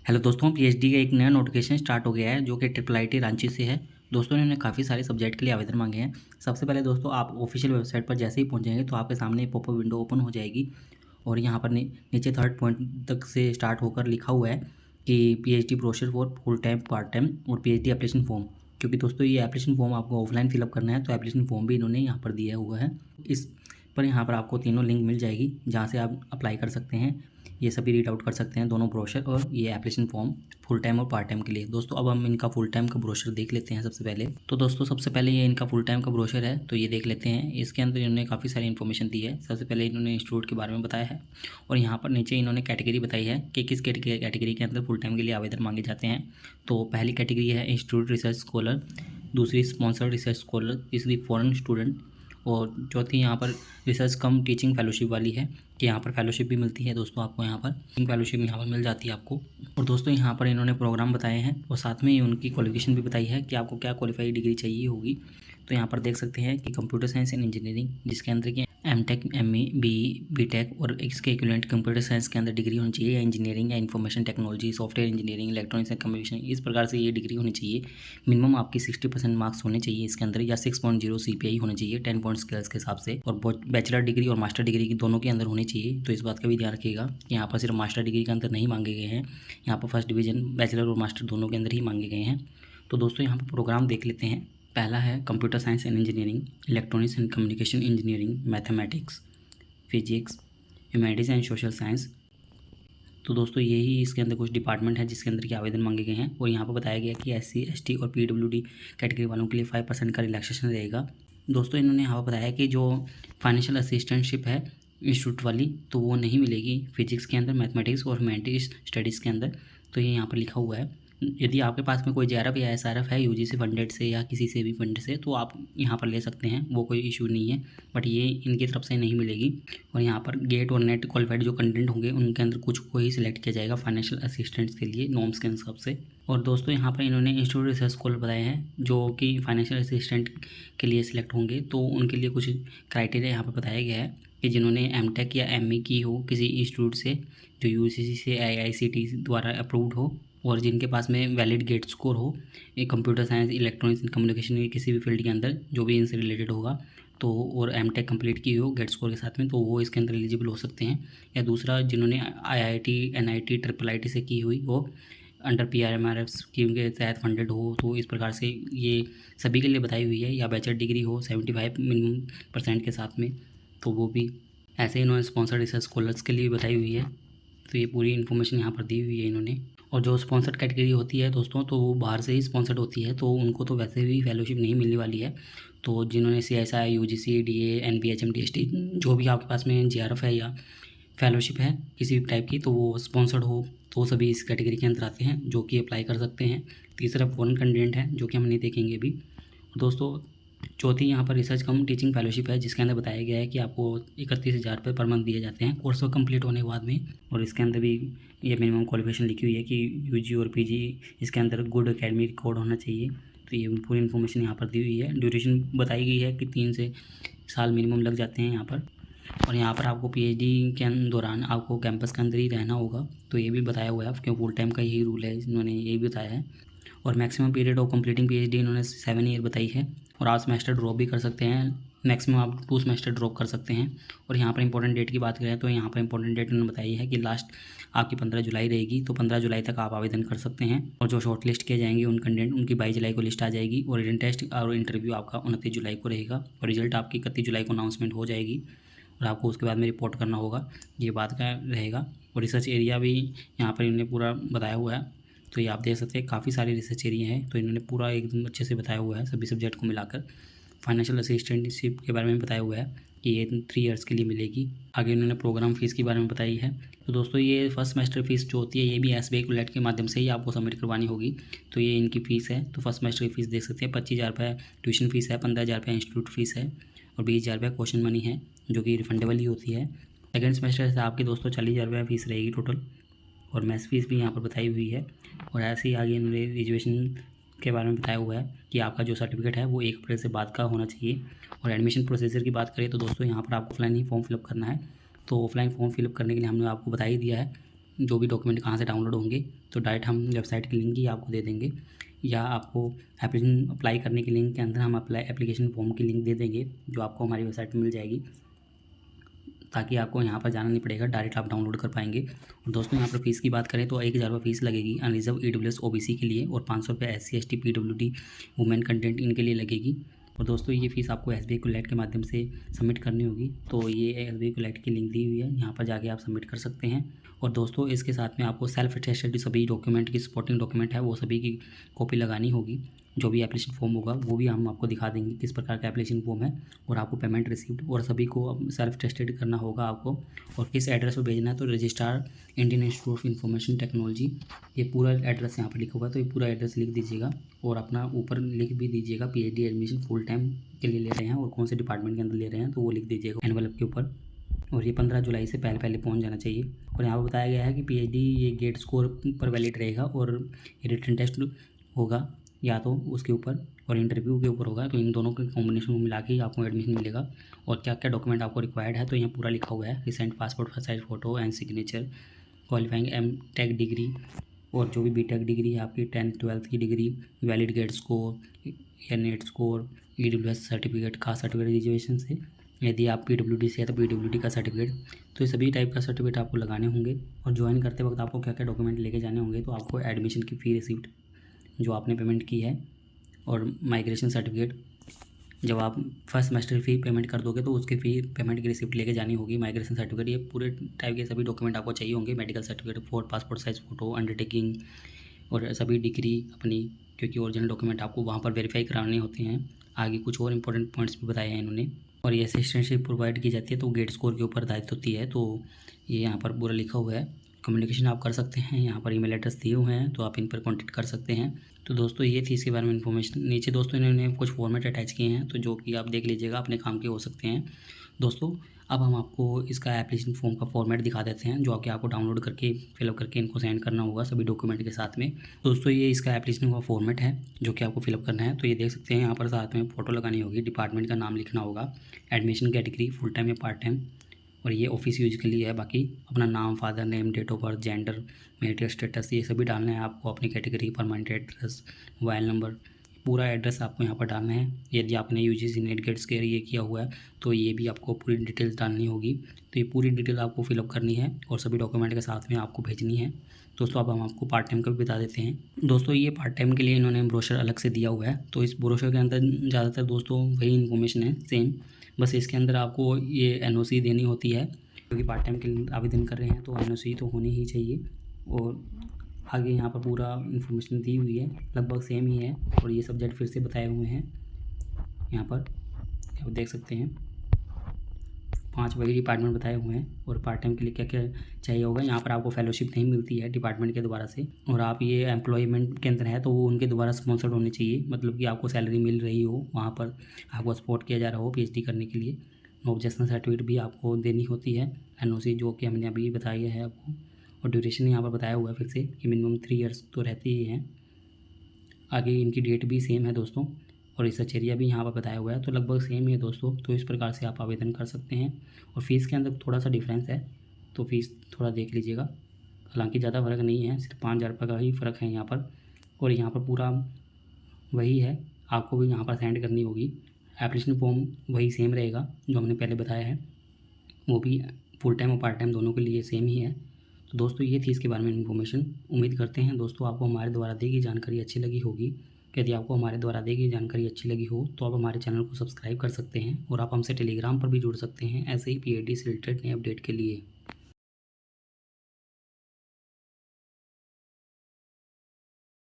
Hello दोस्तों, PhD का एक नया नोटिफिकेशन स्टार्ट हो गया है जो कि ट्रिपल आईटी रांची से है। दोस्तों इन्होंने काफ़ी सारे सब्जेक्ट के लिए आवेदन मांगे हैं। सबसे पहले दोस्तों आप ऑफिशियल वेबसाइट पर जैसे ही पहुंचेंगे तो आपके सामने एक पॉपअप विंडो ओपन हो जाएगी और यहाँ पर नीचे थर्ड पॉइंट तक से स्टार्ट होकर लिखा हुआ है कि PhD brochure for full time part time और पीएचडी एप्लीकेशन फॉर्म। क्योंकि दोस्तों ये एप्लीकेशन फॉर्म आपको ऑफलाइन फिलअप करना है तो एप्लीकेशन फॉर्म भी इन्होंने यहाँ पर दिया हुआ है। इस पर यहाँ पर आपको तीनों लिंक मिल जाएगी जहाँ से आप अप्लाई कर सकते हैं। ये सभी रीड आउट कर सकते हैं, दोनों ब्रोशर और ये एप्लीकेशन फॉर्म फुल टाइम और पार्ट टाइम के लिए। दोस्तों अब हम इनका फुल टाइम का ब्रोशर देख लेते हैं। सबसे पहले तो दोस्तों सबसे पहले ये इनका फुल टाइम का ब्रोशर है तो ये देख लेते हैं। इसके अंदर इन्होंने काफ़ी सारी इन्फॉर्मेशन दी है। सबसे पहले इन्होंने इंस्टीट्यूट के बारे में बताया है और यहाँ पर नीचे इन्होंने कैटेगरी बताई है कि किस कैटेगरी के अंदर फुल टाइम के लिए आवेदन मांगे जाते हैं। तो पहली कैटेगरी है इंस्टीट्यूट रिसर्च स्कॉलर, दूसरी स्पॉन्सर्ड रिसर्च स्कॉलर, तीसरी फॉरेन स्टूडेंट और चौथी यहाँ पर रिसर्च कम टीचिंग फेलोशिप वाली है कि यहाँ पर फेलोशिप भी मिलती है। दोस्तों आपको यहाँ पर टीचिंग फेलोशिप यहाँ पर मिल जाती है आपको। और दोस्तों यहाँ पर इन्होंने प्रोग्राम बताए हैं और साथ में ही उनकी क्वालिफिकेशन भी बताई है कि आपको क्या क्वालिफाइड डिग्री चाहिए होगी। तो यहाँ पर देख सकते हैं कि कंप्यूटर साइंस एंड इंजीनियरिंग जिसके अंदर की एमटेक, एमई, बीई, बीटेक और इसके इक्विवेलेंट कंप्यूटर साइंस के अंदर डिग्री होनी चाहिए या इंजीनियरिंग या information technology, software engineering, electronics and communication, इस प्रकार से ये डिग्री होनी चाहिए। मिनिमम आपकी 60% मार्क्स होने चाहिए इसके अंदर या 6.0 CPI होने चाहिए 10 पॉइंट स्केल्स के हिसाब से। और बैचलर डिग्री और मास्टर डिग्री की दोनों के अंदर होनी चाहिए। तो इस बात का भी ध्यान रखिएगा कि यहाँ पर सिर्फ मास्टर डिग्री के अंदर नहीं मांगे गए हैं, यहाँ पर फर्स्ट डिवीजन बैचलर और मास्टर दोनों के अंदर ही मांगे गए हैं। तो दोस्तों यहाँ पर प्रोग्राम देख लेते हैं। पहला है computer science and engineering, electronics and communication engineering, mathematics, physics, humanities and social science. तो दोस्तों यही इसके अंदर कुछ डिपार्टमेंट है जिसके अंदर के आवेदन मांगे गए हैं। और यहाँ पर बताया गया कि SC, ST और PWD कैटेगरी वालों के लिए 5% का रिलैक्सेशन रहेगा। दोस्तों इन्होंने यहाँ पर बताया कि जो फाइनेंशियल असिस्टेंटशिप है इंस्टीट्यूट वाली तो वो नहीं मिलेगी फिजिक्स के अंदर, मैथमेटिक्स और ह्यूमैनिटीज़ स्टडीज़ के अंदर। तो ये यहाँ पर लिखा हुआ है। यदि आपके पास में कोई JRF या SRF है UGC फंडेड से या किसी से भी फंड से तो आप यहाँ पर ले सकते हैं, वो कोई इशू नहीं है। बट ये इनकी तरफ से नहीं मिलेगी। और यहाँ पर गेट और नेट क्वालिफाइड जो कंटेंट होंगे उनके अंदर कुछ को ही सिलेक्ट किया जाएगा फाइनेंशियल असिस्टेंट्स के लिए नॉर्म्स के हिसाब से। और दोस्तों यहाँ पर इन्होंने इंस्टीट्यूट रिसर्च स्कॉलर बताए हैं जो कि फाइनेंशियल असिस्टेंट के लिए सिलेक्ट होंगे। तो उनके लिए कुछ क्राइटेरिया यहाँ पर बताया गया है कि जिन्होंने MTech या ME की हो किसी इंस्टीट्यूट से जो UGC से IICT द्वारा अप्रूव्ड हो और जिनके पास में वैलिड गेट स्कोर हो एक computer science, electronics and communication की किसी भी फील्ड के अंदर जो भी इनसे रिलेटेड होगा तो और MTech कंप्लीट की हो गेट स्कोर के साथ में तो वो इसके अंदर एलिजिबल हो सकते हैं। या दूसरा जिन्होंने IIT, NIT, IIIT से की हुई हो अंडर PRMRF स्कीम के तहत फंडेड हो। तो इस प्रकार से ये सभी के लिए बताई हुई है। या बैचलर डिग्री हो 75 मिनिमम % के साथ में तो वो भी। ऐसे इन्होंने स्पॉन्सर्ड रिसर्च स्कॉलर्स के लिए बताई हुई है। तो ये पूरी इन्फॉर्मेशन यहाँ पर दी हुई है इन्होंने। और जो स्पॉन्सर्ड कैटेगरी होती है दोस्तों तो वो बाहर से ही स्पॉन्सर्ड होती है तो उनको तो वैसे भी फेलोशिप नहीं मिलने वाली है। तो जिन्होंने CSI, UGC, DA, NB, HM, DST जो भी आपके पास में JRF है या फेलोशिप है किसी भी टाइप की तो वो स्पॉन्सर्ड हो तो सभी इस कैटेगरी के अंदर आते हैं जो कि अप्लाई कर सकते हैं। तीसरा फॉरेन कैंडिडेट है जो कि हम नहीं देखेंगे अभी। दोस्तों चौथी यहाँ पर रिसर्च कम टीचिंग फेलोशिप है जिसके अंदर बताया गया है कि आपको 31,000 रुपये पर मंथ दिए जाते हैं कोर्स कंप्लीट होने के बाद में। और इसके अंदर भी ये मिनिमम क्वालिफिकेशन लिखी हुई है कि UG और PG इसके अंदर गुड एकेडमिक रिकॉर्ड होना चाहिए। तो ये पूरी इन्फॉर्मेशन यहाँ पर दी हुई है। ड्यूरेशन बताई गई है कि 3 से साल मिनिमम लग जाते हैं यहाँ पर। और यहाँ पर आपको PhD के दौरान आपको कैंपस के अंदर ही रहना होगा तो ये भी बताया हुआ है क्योंकि फुल टाइम का यही रूल है, इन्होंने ये भी बताया है। और maximum period of completing PhD इन्होंने 7 ईयर बताई है। और आप सेमेस्टर ड्रॉप भी कर सकते हैं, मैक्सिमम आप 2 सेमेस्टर ड्रॉप कर सकते हैं। और यहाँ पर इंपॉर्टेंट डेट की बात करें तो यहाँ पर इंपॉर्टेंट डेट उन्होंने बताई है कि लास्ट आपकी 15 जुलाई रहेगी तो 15 जुलाई तक आप आवेदन कर सकते हैं। और जो शॉर्ट लिस्ट किए जाएंगे उन कंटेंट उनकी 22 जुलाई को लिस्ट आ जाएगी। और रिटन टेस्ट और इंटरव्यू आपका 29 जुलाई को रहेगा और रिजल्ट आपकी 31 जुलाई को अनाउंसमेंट हो जाएगी और आपको उसके बाद में रिपोर्ट करना होगा, ये बात का रहेगा। और रिसर्च एरिया भी यहाँ पर इन्होंने पूरा बताया हुआ है। तो ये आप देख सकते हैं काफ़ी सारे रिसर्च एरिया हैं तो इन्होंने पूरा एकदम अच्छे से बताया हुआ है सभी सब्जेक्ट को मिलाकर। फाइनेंशियल असिस्टेंटशिप के बारे में बताया हुआ है कि ये 3 ईयर्स के लिए मिलेगी। आगे इन्होंने प्रोग्राम फीस के बारे में बताई है। तो दोस्तों ये फर्स्ट सेमेस्टर फीस जो होती है ये भी SBI क्लैट के माध्यम से ही आपको सबमिट करवानी होगी। तो ये इनकी फ़ीस है। तो फर्स्ट सेमेस्टर की फ़ीस देख सकते हैं 25,000 रुपये ट्यूशन फीस है, 15,000 रुपये इंस्टीट्यूट फीस है और 20,000 रुपये क्वेश्चन मनी है जो कि रिफंडेबल ही होती है। सेकेंड सेमेस्टर से आपकी दोस्तों 40,000 रुपये फ़ीस रहेगी टोटल। और मैथ्स फीस भी यहाँ पर बताई हुई है। और ऐसे ही आगे इन्होंने ग्रेजुएशन के बारे में बताया हुआ है कि आपका जो सर्टिफिकेट है वो 1 अप्रैल से बाद का होना चाहिए। और एडमिशन प्रोसीजर की बात करें तो दोस्तों यहाँ पर आपको ऑफलाइन ही फॉर्म फिलअप करना है। तो ऑफलाइन फॉर्म फिलअप करने के लिए हमने आपको बता ही दिया है जो भी डॉक्यूमेंट कहाँ से डाउनलोड होंगे, तो डायरेक्ट हम वेबसाइट की लिंक ही आपको दे देंगे, या आपको एप्लीकेशन अप्लाई करने की लिंक के अंदर हम एप्लीकेशन फॉर्म की लिंक दे देंगे, जो आपको हमारी वेबसाइट पर मिल जाएगी, ताकि आपको यहाँ पर जाना नहीं पड़ेगा, डायरेक्ट आप डाउनलोड कर पाएंगे। और दोस्तों यहाँ पर फीस की बात करें तो 1000 रुपये फीस लगेगी अनरिजर्व EWS OBC के लिए, और 500 रुपये SC ST PWD women content इनके लिए लगेगी। और दोस्तों ये फ़ीस आपको SBI कोलैट के माध्यम से सबमिट करनी होगी, तो ये SBI कोलैट की लिंक दी हुई है, यहाँ पर जाके आप सबमिट कर सकते हैं। और दोस्तों इसके साथ में आपको सेल्फ अटेस्टेड सभी डॉक्यूमेंट की सपोर्टिंग डॉक्यूमेंट है वो सभी की कॉपी लगानी होगी। जो भी एप्लीकेशन फॉर्म होगा वो भी हम आपको दिखा देंगे किस प्रकार का एप्लीकेशन फॉर्म है, और आपको पेमेंट रिसीप्ट और सभी को सेल्फ टेस्टेड करना होगा आपको, और किस एड्रेस पर भेजना है, तो registrar Indian institute of information technology, ये पूरा एड्रेस यहाँ पर लिखा हुआ है, तो ये पूरा एड्रेस लिख दीजिएगा, और अपना ऊपर लिख भी दीजिएगा PhD एडमिशन फुल टाइम के लिए ले रहे हैं और कौन से डिपार्टमेंट के अंदर ले रहे हैं, तो वो लिख दीजिएगा एनवलप के ऊपर। और ये 15 जुलाई से पहले पहुंच जाना चाहिए। और यहाँ पर बताया गया है कि PhD ये गेट स्कोर पर वैलिड रहेगा, और रिटन टेस्ट होगा या तो उसके ऊपर और इंटरव्यू के ऊपर होगा, तो इन दोनों के कॉम्बिनेशन में मिला के ही आपको एडमिशन मिलेगा। और क्या क्या डॉक्यूमेंट आपको रिक्वायर्ड है, तो यहाँ पूरा लिखा हुआ है, recent passport size photo and signature, qualifying M.Tech degree, और जो भी B.Tech डिग्री है आपकी 10th 12th की डिग्री, वैलिड गेट स्कोर या नेट स्कोर, EWS सर्टिफिकेट का सर्टिफिकेट ग्रेजुएशन से, यदि आप PWD से है तो PWD का सर्टिफिकेट, तो ये सभी टाइप का सर्टिफिकेट आपको लगाने होंगे। और ज्वाइन करते वक्त आपको क्या क्या डॉक्यूमेंट लेके जाने होंगे, तो आपको एडमिशन की फ़ी रिसिप्ट जो आपने पेमेंट की है, और माइग्रेशन सर्टिफिकेट, जब आप फर्स्ट सेमेस्टर फ़ी पेमेंट कर दोगे तो उसकी फ़ी पेमेंट की रिसिप्ट लेके जानी होगी, माइग्रेशन सर्टिफिकेट, ये पूरे टाइप के सभी डॉक्यूमेंट आपको चाहिए होंगे, medical certificate, passport size photo, undertaking, और सभी डिग्री अपनी, क्योंकि ओरिजिनल डॉक्यूमेंट आपको वहाँ पर वेरीफाई कराने होते हैं। आगे कुछ और इंपॉर्टेंट पॉइंट्स भी बताए हैं इन्होंने। और ये असिस्टेंटशिप प्रोवाइड की जाती है, तो गेट स्कोर के ऊपर दायित्व होती है, तो ये यहाँ पर पूरा लिखा हुआ है। कम्युनिकेशन आप कर सकते हैं, यहाँ पर ईमेल एड्रेस दिए हुए हैं, तो आप इन पर कॉन्टेक्ट कर सकते हैं। तो दोस्तों ये थी इसके बारे में इन्फॉर्मेशन। नीचे दोस्तों इन्होंने कुछ फॉर्मेट अटैच किए हैं, तो जो कि आप देख लीजिएगा, अपने काम के हो सकते हैं। दोस्तों अब हम आपको इसका एप्लीकेशन फॉर्म का फॉर्मेट दिखा देते हैं, जो कि आपको डाउनलोड करके फिलअप करके इनको सेंड करना होगा सभी डॉक्यूमेंट के साथ में। दोस्तों ये इसका एप्लीकेशन का फॉर्मेट है जो कि आपको फिलअप करना है, तो ये देख सकते हैं यहाँ पर साथ में फ़ोटो लगानी होगी, डिपार्टमेंट का नाम लिखना होगा, एडमिशन कैटेगरी फुल टाइम या पार्ट टाइम, और ये ऑफिस यूज के लिए है। बाकी अपना नाम, father name, date of birth, gender, marital status, ये सभी डालना है आपको, अपनी category, permanent address, mobile number, पूरा एड्रेस आपको यहाँ पर डालना है। यदि आपने UGC नेट गेट्स के लिए किया हुआ है तो ये भी आपको पूरी डिटेल्स डालनी होगी, तो ये पूरी डिटेल आपको फिलअप करनी है और सभी डॉक्यूमेंट के साथ में आपको भेजनी है। दोस्तों अब हम आपको पार्ट टाइम का भी बता देते हैं। दोस्तों ये पार्ट टाइम के लिए इन्होंने ब्रोशर अलग से दिया हुआ है, तो इस ब्रोशर के अंदर ज़्यादातर दोस्तों वही इन्फॉर्मेशन है सेम, बस इसके अंदर आपको ये NOC देनी होती है, क्योंकि पार्ट टाइम के लिए आवेदन कर रहे हैं तो NOC तो होनी ही चाहिए। और आगे यहाँ पर पूरा इन्फॉर्मेशन दी हुई है, लगभग सेम ही है, और ये सब्जेक्ट फिर से बताए हुए हैं यहाँ पर, आप देख सकते हैं 5 वही डिपार्टमेंट बताए हुए हैं। और पार्ट टाइम के लिए क्या क्या चाहिए होगा, यहाँ पर आपको फेलोशिप नहीं मिलती है डिपार्टमेंट के द्वारा से, और आप ये एम्प्लॉयमेंट के अंदर है तो वो उनके द्वारा स्पॉन्सर्ड होने चाहिए, मतलब कि आपको सैलरी मिल रही हो, वहाँ पर आपको सपोर्ट किया जा रहा हो PhD करने के लिए। ऑब्जेक्शन सर्टिफिकेट भी आपको देनी होती है, NOC जो कि हमने अभी बताया है आपको। और ड्यूरेशन यहाँ पर बताया हुआ है फिर से कि मिनिमम 3 इयर्स तो रहती ही हैं। आगे इनकी डेट भी सेम है दोस्तों, और रिसर्च एरिया भी यहाँ पर बताया हुआ है, तो लगभग सेम ही है दोस्तों। तो इस प्रकार से आप आवेदन कर सकते हैं। और फीस के अंदर थोड़ा सा डिफरेंस है, तो फीस थोड़ा देख लीजिएगा, हालांकि ज़्यादा फ़र्क नहीं है, सिर्फ 5,000 रुपये का ही फ़र्क है यहाँ पर। और यहाँ पर पूरा वही है, आपको भी यहाँ पर सेंड करनी होगी। एप्लीकेशन फॉर्म वही सेम रहेगा जो हमने पहले बताया है, वो भी फुल टाइम और पार्ट टाइम दोनों के लिए सेम ही है। तो दोस्तों ये थी इसके बारे में इन्फॉर्मेशन। उम्मीद करते हैं दोस्तों आपको हमारे द्वारा दी गई जानकारी अच्छी लगी होगी। यदि आपको हमारे द्वारा दी गई जानकारी अच्छी लगी हो तो आप हमारे चैनल को सब्सक्राइब कर सकते हैं, और आप हमसे टेलीग्राम पर भी जुड़ सकते हैं ऐसे ही PhD से रिलेटेड नए अपडेट के लिए।